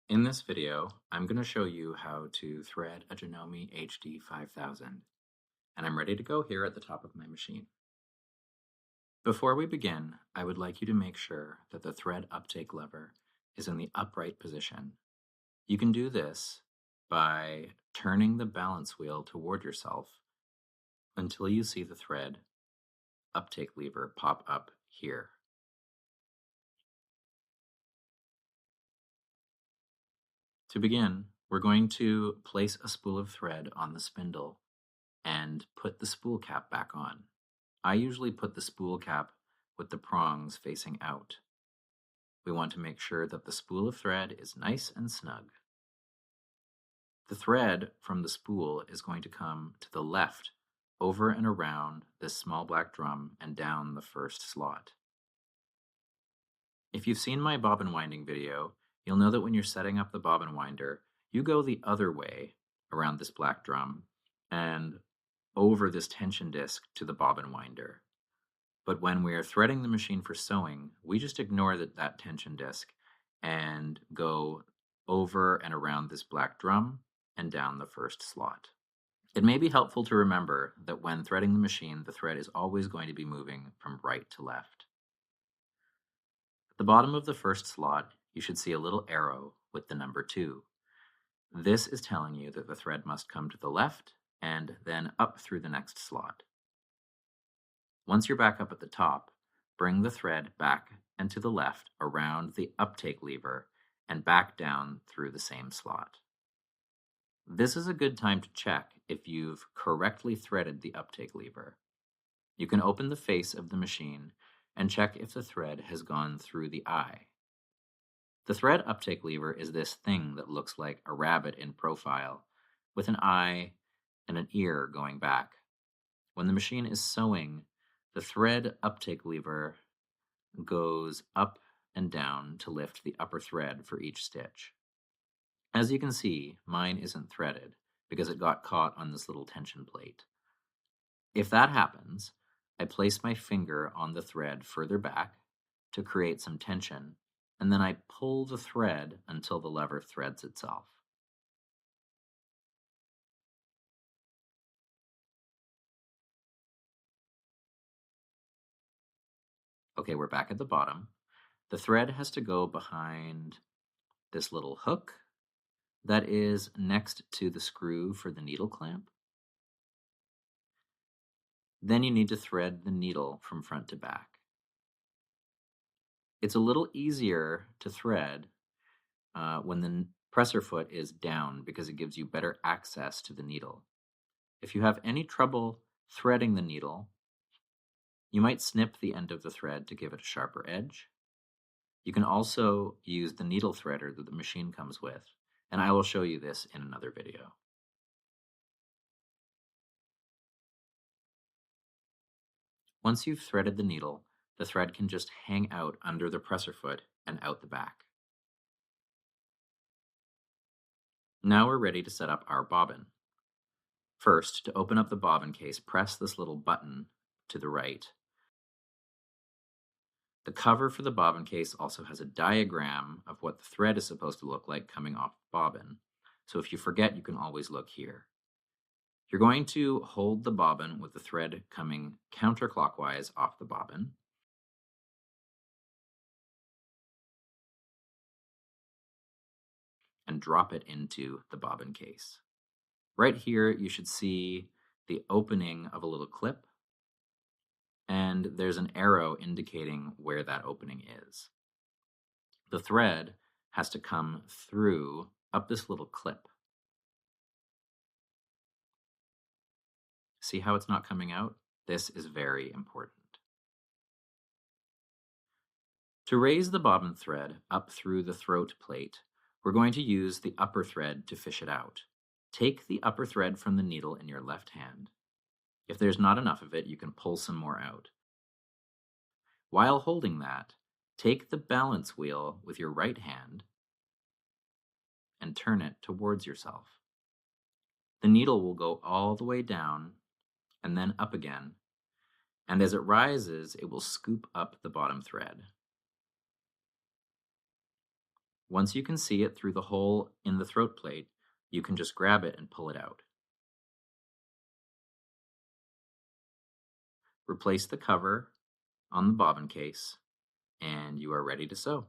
In this video, I'm going to show you how to thread a Janome HD-5000, and I'm ready to go here at the top of my machine. Before we begin, I would like you to make sure that the thread uptake lever is in the upright position. You can do this by turning the balance wheel toward yourself until you see the thread uptake lever pop up here. To begin, we're going to place a spool of thread on the spindle and put the spool cap back on. I usually put the spool cap with the prongs facing out. We want to make sure that the spool of thread is nice and snug. The thread from the spool is going to come to the left over and around this small black drum and down the first slot. If you've seen my bobbin winding video, you'll know that when you're setting up the bobbin winder, you go the other way around this black drum and over this tension disc to the bobbin winder. But when we are threading the machine for sewing, we just ignore that tension disc and go over and around this black drum and down the first slot. It may be helpful to remember that when threading the machine, the thread is always going to be moving from right to left. At the bottom of the first slot, you should see a little arrow with the number 2. This is telling you that the thread must come to the left and then up through the next slot. Once you're back up at the top, bring the thread back and to the left around the uptake lever and back down through the same slot. This is a good time to check if you've correctly threaded the uptake lever. You can open the face of the machine and check if the thread has gone through the eye. The thread uptake lever is this thing that looks like a rabbit in profile with an eye and an ear going back. When the machine is sewing, the thread uptake lever goes up and down to lift the upper thread for each stitch. As you can see, mine isn't threaded because it got caught on this little tension plate. If that happens, I place my finger on the thread further back to create some tension, and then I pull the thread until the lever threads itself. Okay, we're back at the bottom. The thread has to go behind this little hook that is next to the screw for the needle clamp. Then you need to thread the needle from front to back. It's a little easier to thread when the presser foot is down because it gives you better access to the needle. If you have any trouble threading the needle, you might snip the end of the thread to give it a sharper edge. You can also use the needle threader that the machine comes with, and I will show you this in another video. Once you've threaded the needle, the thread can just hang out under the presser foot and out the back. Now we're ready to set up our bobbin. First, to open up the bobbin case, press this little button to the right. The cover for the bobbin case also has a diagram of what the thread is supposed to look like coming off the bobbin. So if you forget, you can always look here. You're going to hold the bobbin with the thread coming counterclockwise off the bobbin. And drop it into the bobbin case. Right here, you should see the opening of a little clip, and there's an arrow indicating where that opening is. The thread has to come through up this little clip. See how it's not coming out? This is very important. To raise the bobbin thread up through the throat plate, we're going to use the upper thread to fish it out. Take the upper thread from the needle in your left hand. If there's not enough of it, you can pull some more out. While holding that, take the balance wheel with your right hand and turn it towards yourself. The needle will go all the way down and then up again, and as it rises, it will scoop up the bottom thread. Once you can see it through the hole in the throat plate, you can just grab it and pull it out. Replace the cover on the bobbin case, and you are ready to sew.